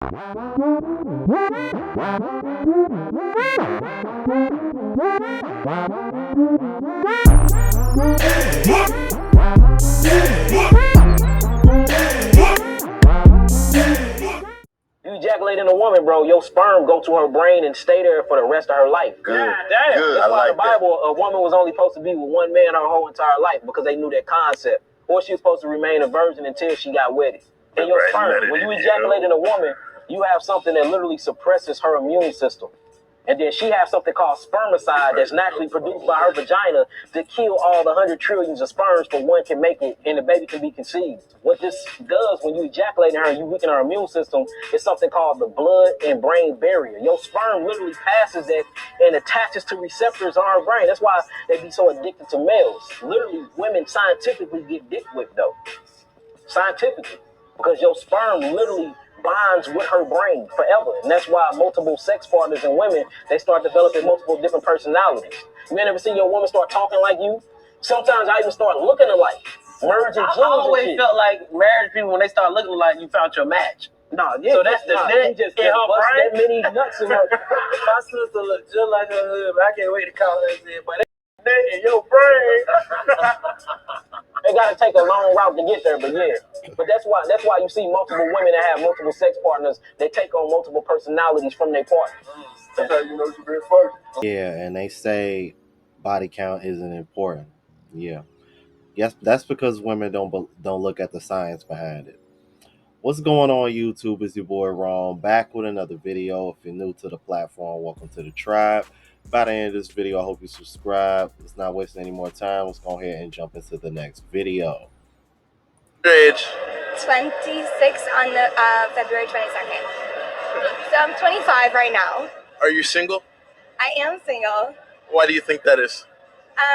You ejaculate in a woman, bro, your sperm go to her brain and stay there for the rest of her life. Good. Damn. Good. That's why like the Bible, a woman was only supposed to be with one man her whole entire life because they knew that concept. Or she was supposed to remain a virgin until she got wedded. And your sperm, when you ejaculate in a woman, you have something that literally suppresses her immune system. And then she has something called spermicide that's naturally produced by her vagina to kill all the 100 trillions of sperms for one can make it and the baby can be conceived. What this does when you ejaculate in her and you weaken her immune system is something called the blood and brain barrier. Your sperm literally passes that and attaches to receptors on her brain. That's why they be so addicted to males. Literally, women scientifically get dick whipped though. Scientifically. Because your sperm literally bonds with her brain forever. And that's why multiple sex partners and women, they start developing multiple different personalities. You may never see your woman start talking like you. Sometimes I even start looking alike. Merging genes. I always felt like married people, when they start looking alike, you found your match. So that's the net in her brain. That many nuts in her. My sister look just like her husband. I can't wait to call her and say, but that in your brain. They gotta take a long route to get there, but yeah. But that's why you see multiple women that have multiple sex partners. They take on multiple personalities from their partner. That's how you know you're being fucked. Yeah, and they say body count isn't important. Yeah. Yes, that's because women don't look at the science behind it. What's going on, YouTube? It's your boy Ron, back with another video. If you're new to the platform, welcome to the tribe. By the end of this video, I hope you subscribe. Let's not waste any more time. Let's go ahead and jump into the next video. Age? 26 on the February 22nd. So I'm 25 right now. Are you single? I am single. Why do you think that is?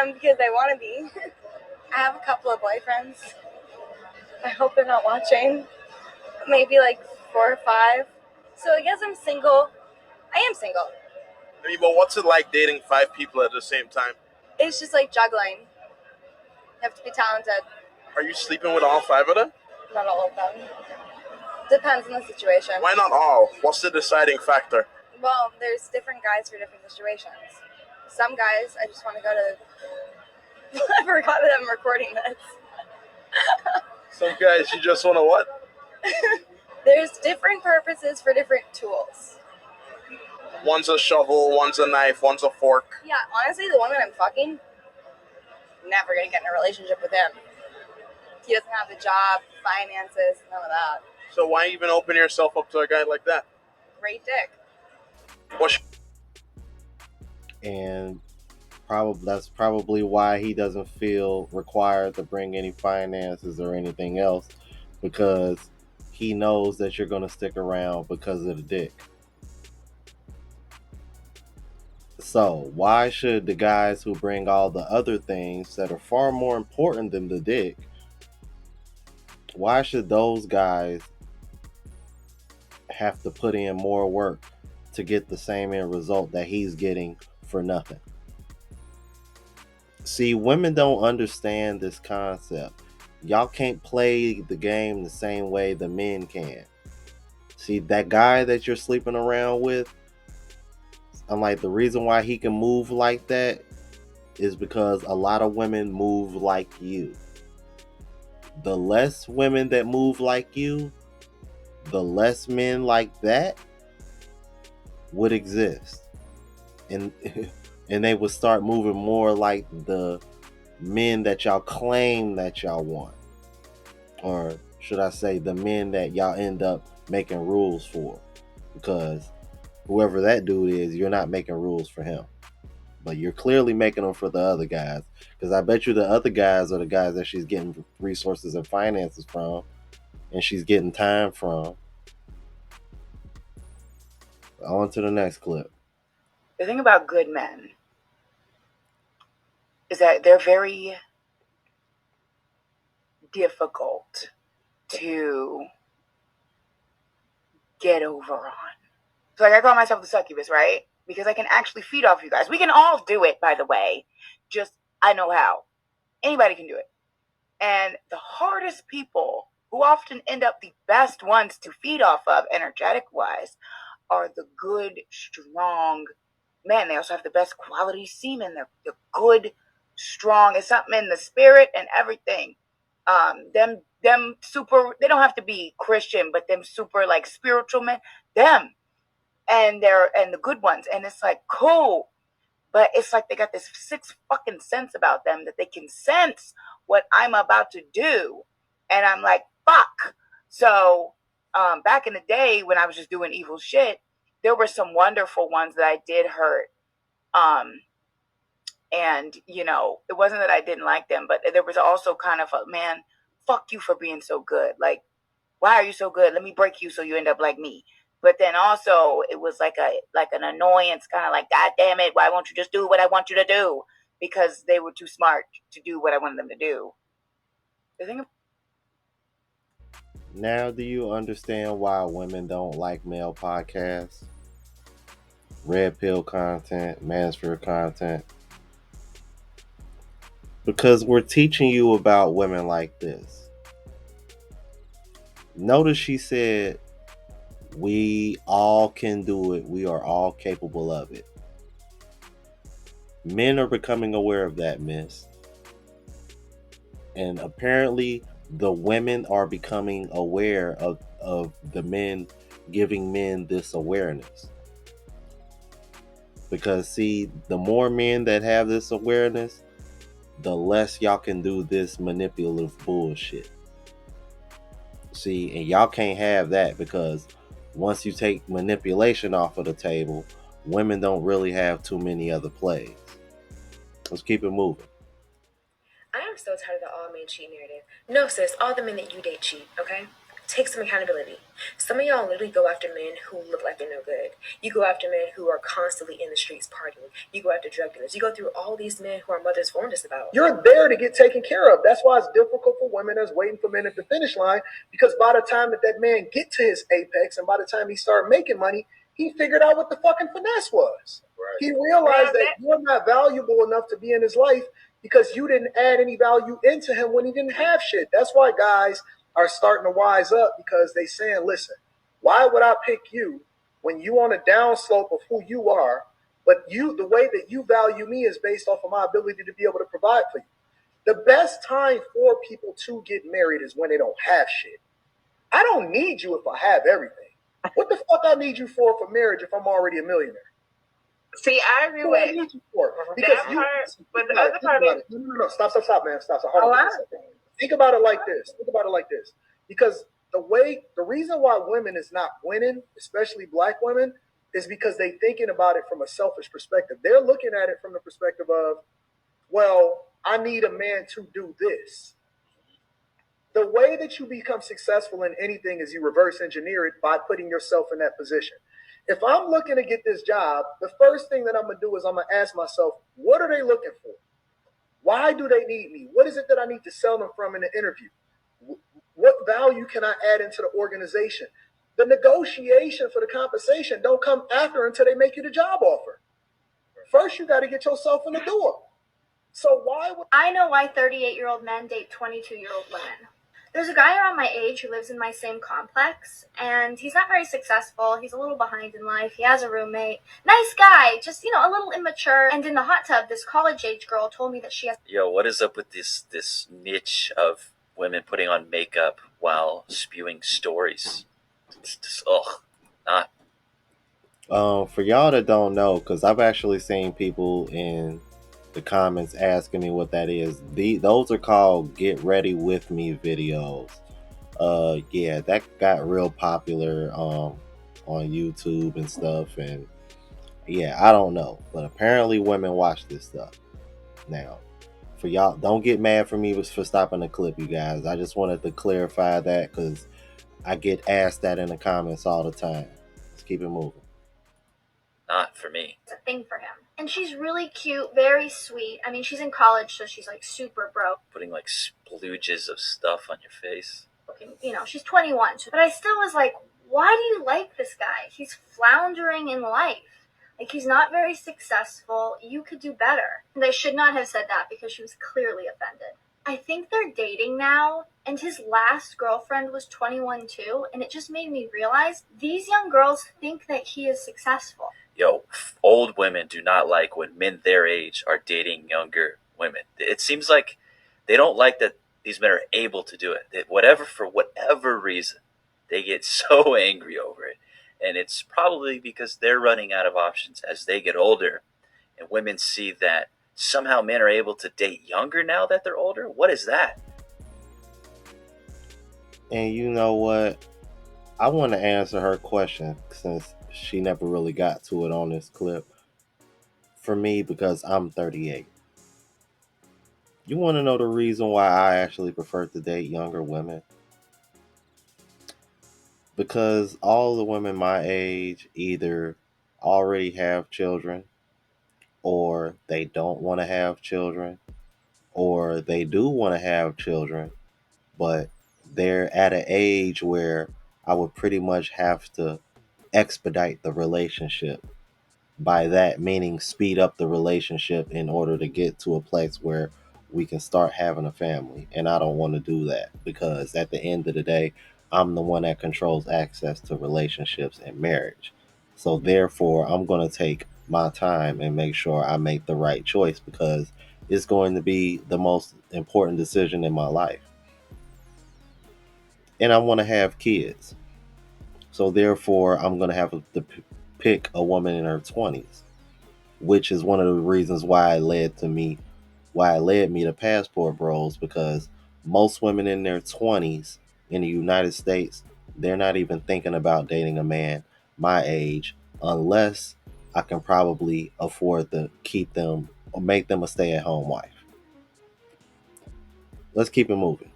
Because I want to be. I have a couple of boyfriends. I hope they're not watching. Maybe like 4 or 5. So I guess I'm single. I am single. I mean, but what's it like dating 5 people at the same time? It's just like juggling. You have to be talented. Are you sleeping with all 5 of them? Not all of them. Depends on the situation. Why not all? What's the deciding factor? Well, there's different guys for different situations. Some guys, I just want to go to... I forgot that I'm recording this. Some guys, you just want to what? There's different purposes for different tools. One's a shovel, one's a knife, one's a fork. Yeah, honestly, the one that I'm fucking, never gonna get in a relationship with him. He doesn't have the job, finances, none of that. So why even open yourself up to a guy like that? Great dick. And that's probably why he doesn't feel required to bring any finances or anything else, because he knows that you're going to stick around because of the dick. So why should the guys who bring all the other things that are far more important than the dick, why should those guys have to put in more work to get the same end result that he's getting for nothing? See, women don't understand this concept. Y'all can't play the game the same way the men can. See, that guy that you're sleeping around with, I'm like, the reason why he can move like that is because a lot of women move like you. The less women that move like you, the less men like that would exist. And they would start moving more like the men that y'all claim that y'all want. Or should I say the men that y'all end up making rules for. Because whoever that dude is, you're not making rules for him. But you're clearly making them for the other guys. Because I bet you the other guys are the guys that she's getting resources and finances from. And she's getting time from. On to the next clip. The thing about good men is that they're very difficult to get over on. So like I call myself the succubus, right? Because I can actually feed off you guys. We can all do it, by the way. Just I know how. Anybody can do it. And the hardest people who often end up the best ones to feed off of, energetic-wise, are the good, strong men. They also have the best quality semen. They're good, strong. It's something in the spirit and everything. Them super, they don't have to be Christian, but them super like spiritual men, them. And the good ones. And it's like, cool. But it's like they got this sixth fucking sense about them that they can sense what I'm about to do. And I'm like, fuck. So back in the day when I was just doing evil shit, there were some wonderful ones that I did hurt. And, you know, it wasn't that I didn't like them, but there was also kind of a, man, fuck you for being so good. Like, why are you so good? Let me break you so you end up like me. But then also it was like an annoyance, kind of like, God damn it, why won't you just do what I want you to do? Because they were too smart to do what I wanted them to do. Now, do you understand why women don't like male podcasts? Red pill content, manosphere content? Because we're teaching you about women like this. Notice she said, we all can do it. We are all capable of it. Men are becoming aware of that, miss. And apparently the women are becoming aware of the men giving men this awareness. Because see, the more men that have this awareness, the less y'all can do this manipulative bullshit. See, and y'all can't have that, because once you take manipulation off of the table, women don't really have too many other plays. Let's keep it moving. I am so tired of the all men cheat narrative. No, sis, all the men that you date cheat, okay? Take some accountability. Some of y'all literally go after men who look like they're no good. You go after men who are constantly in the streets partying. You go after drug dealers. You go through all these men who our mothers warned us about. You're there to get taken care of. That's why it's difficult for women that's waiting for men at the finish line, because by the time that man get to his apex and by the time he start making money, he figured out what the fucking finesse was. Right. He realized that you're not valuable enough to be in his life because you didn't add any value into him when he didn't have shit. That's why guys are starting to wise up, because they saying, listen, why would I pick you when you on a downslope of who you are, but you, the way that you value me is based off of my ability to be able to provide for you. The best time for people to get married is when they don't have shit. I don't need you if I have everything. What the fuck I need you for marriage if I'm already a millionaire? See, I agree with you for? Because that part, but the other part is... No, stop, man. Stop. Hold on. Think about it like this. Because the reason why women is not winning, especially black women, is because they thinking about it from a selfish perspective. They're looking at it from the perspective of, well, I need a man to do this. The way that you become successful in anything is you reverse engineer it by putting yourself in that position. If I'm looking to get this job, the first thing that I'm going to do is I'm going to ask myself, what are they looking for? Why do they need me? What is it that I need to sell them from in the interview? What value can I add into the organization? The negotiation for the compensation don't come after until they make you the job offer. First, you got to get yourself in the door. So why would I know why 38-year-old men date 22-year-old women. There's a guy around my age who lives in my same complex, and he's not very successful. He's a little behind in life. He has a roommate. Nice guy, just, a little immature. And in the hot tub, this college-age girl told me that she has... Yo, what is up with this niche of women putting on makeup while spewing stories? It's just, not. For y'all that don't know, because I've actually seen people in the comments asking me what that is. Those are called "Get Ready With Me" videos. Yeah, that got real popular on YouTube and stuff, and yeah, I don't know, but apparently women watch this stuff. Now, for y'all, don't get mad for me for stopping the clip, you guys. I just wanted to clarify that because I get asked that in the comments all the time. Let's keep it moving. Not for me. It's a thing for him. And she's really cute, very sweet. I mean, she's in college, so she's like super broke. Putting like splooges of stuff on your face. She's 21. But I still was like, why do you like this guy? He's floundering in life. Like, he's not very successful. You could do better. And I should not have said that because she was clearly offended. I think they're dating now And his last girlfriend was 21 too, and it just made me realize these young girls think that he is successful. Yo, old women do not like when men their age are dating younger women. It seems like they don't like that these men are able to do it. For whatever reason, they get so angry over it. And it's probably because they're running out of options as they get older. And women see that somehow men are able to date younger now that they're older. What is that? And you know what? I want to answer her question since she never really got to it on this clip. For me, because I'm 38. You want to know the reason why I actually prefer to date younger women? Because all the women my age either already have children, or they don't want to have children, or they do want to have children, but they're at an age where I would pretty much have to expedite the relationship. By that meaning speed up the relationship in order to get to a place where we can start having a family. And I don't want to do that because at the end of the day, I'm the one that controls access to relationships and marriage. So therefore, I'm going to take my time and make sure I make the right choice because it's going to be the most important decision in my life. And I want to have kids. So therefore, I'm going to have to pick a woman in her 20s, which is one of the reasons why it led me to Passport Bros, because most women in their 20s in the United States, they're not even thinking about dating a man my age unless I can probably afford to keep them or make them a stay-at-home wife. Let's keep it moving.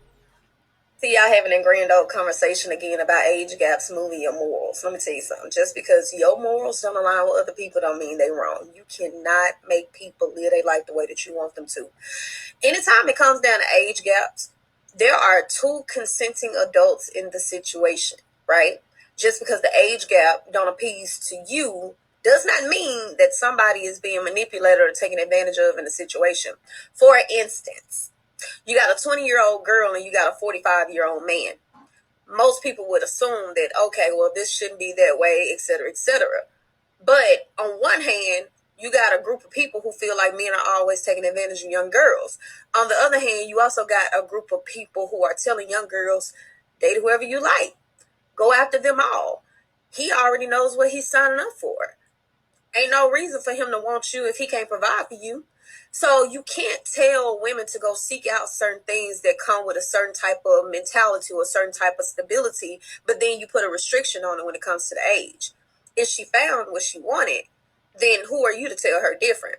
See y'all having a grand old conversation again about age gaps moving your morals. Let me tell you something. Just because your morals don't align with other people don't mean they wrong. You cannot make people live their life the way that you want them to. Anytime it comes down to age gaps, there are two consenting adults in the situation, right? Just because the age gap don't appease to you does not mean that somebody is being manipulated or taken advantage of in the situation. For instance, you got a 20-year-old girl and you got a 45-year-old man. Most people would assume that, okay, well, this shouldn't be that way, et cetera, et cetera. But on one hand, you got a group of people who feel like men are always taking advantage of young girls. On the other hand, you also got a group of people who are telling young girls, date whoever you like. Go after them all. He already knows what he's signing up for. Ain't no reason for him to want you if he can't provide for you. So you can't tell women to go seek out certain things that come with a certain type of mentality or a certain type of stability, but then you put a restriction on it when it comes to the age. If she found what she wanted, then who are you to tell her different?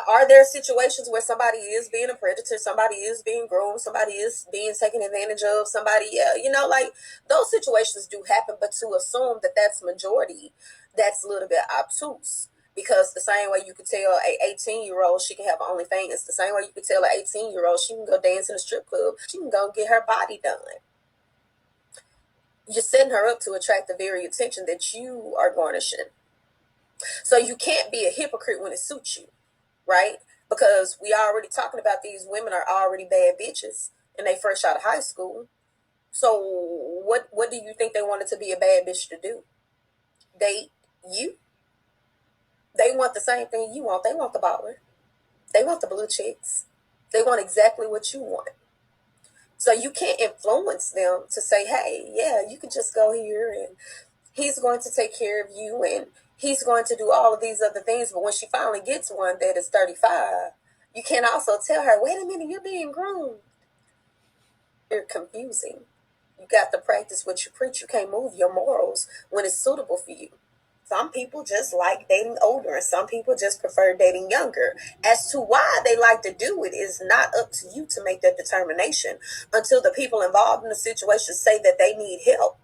Are there situations where somebody is being a predator, somebody is being groomed, somebody is being taken advantage of, somebody, like those situations do happen, but to assume that that's majority, that's a little bit obtuse. Because the same way you could tell a 18-year-old she can have OnlyFans, the same way you could tell an 18-year-old she can go dance in a strip club, she can go get her body done. You're setting her up to attract the very attention that you are garnishing. So you can't be a hypocrite when it suits you, right? Because we already talking about these women are already bad bitches and they fresh out of high school. So what do you think they wanted to be a bad bitch to do? Date you? They want the same thing you want. They want the baller. They want the blue chicks. They want exactly what you want. So you can't influence them to say, hey, yeah, you can just go here and he's going to take care of you and he's going to do all of these other things. But when she finally gets one that is 35, you can also tell her, wait a minute, you're being groomed. You're confusing. You got to practice what you preach. You can't move your morals when it's suitable for you. Some people just like dating older and some people just prefer dating younger. As to why they like to do it is not up to you to make that determination until the people involved in the situation say that they need help.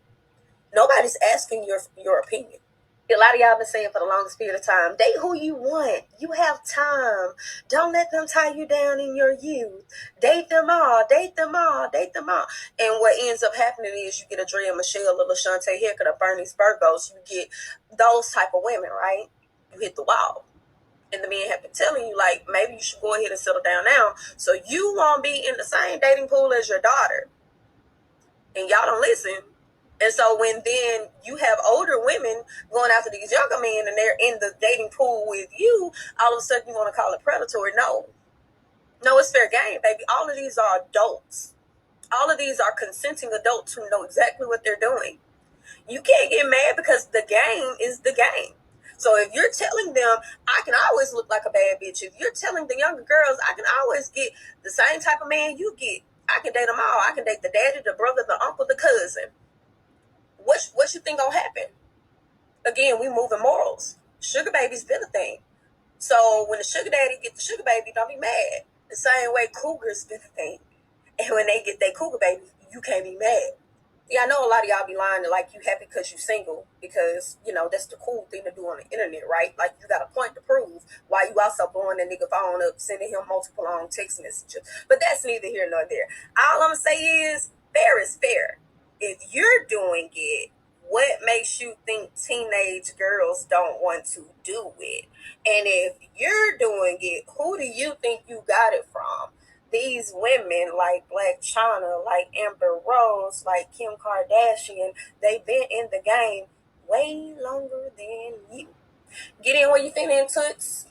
Nobody's asking your opinion. A lot of y'all been saying for the longest period of time, date who you want. You have time. Don't let them tie you down in your youth. Date them all, date them all, date them all. And what ends up happening is you get a Drea Michelle, a LaShante Hickert, a Bernie Spurgos. You get those type of women, right? You hit the wall. And the men have been telling you, like, maybe you should go ahead and settle down now so you won't be in the same dating pool as your daughter. and y'all don't listen. And so when then you have older women going after these younger men and they're in the dating pool with you, all of a sudden you want to call it predatory. No, it's fair game, baby. All of these are adults. All of these are consenting adults who know exactly what they're doing. You can't get mad because the game is the game. So if you're telling them, I can always look like a bad bitch. If you're telling the younger girls, I can always get the same type of man you get. I can date them all. I can date the daddy, the brother, the uncle, the cousin. What you think gonna happen? Again, we moving morals. Sugar baby's been a thing. So when the sugar daddy get the sugar baby, don't be mad. The same way cougars been a thing. And when they get their cougar baby, you can't be mad. Yeah, I know a lot of y'all be lying to like you happy because you single because, that's the cool thing to do on the internet, right? Like you got a point to prove while you also blowing that nigga phone up, sending him multiple long text messages. But that's neither here nor there. All I'm going to say is fair is fair. If you're doing it, what makes you think teenage girls don't want to do it? And if you're doing it, who do you think you got it from? These women like Black China, like Amber Rose, like Kim Kardashian, they've been in the game way longer than you. Get in where you fit in, toots.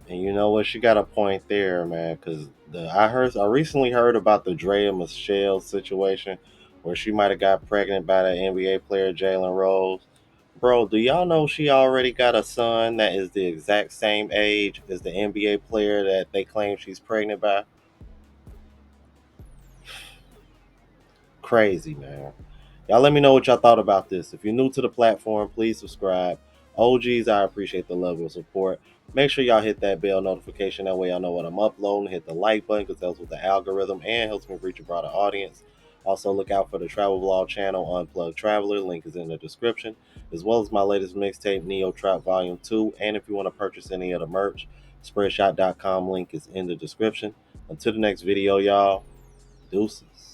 And you know what? She got a point there, man. Because I recently heard about the Drea Michelle situation, where she might have got pregnant by that NBA player Jalen Rose. Bro, do y'all know she already got a son that is the exact same age as the NBA player that they claim she's pregnant by? Crazy, man. Y'all let me know what y'all thought about this. If you're new to the platform, please subscribe. OGs, I appreciate the level of support. Make sure y'all hit that bell notification. That way y'all know what I'm uploading. Hit the like button because that helps with the algorithm and helps me reach a broader audience. Also, look out for the travel vlog channel, Unplugged Traveler. Link is in the description, as well as my latest mixtape, Neo Trap Volume 2. And if you want to purchase any of the merch, spreadshop.com link is in the description. Until the next video, y'all, deuces.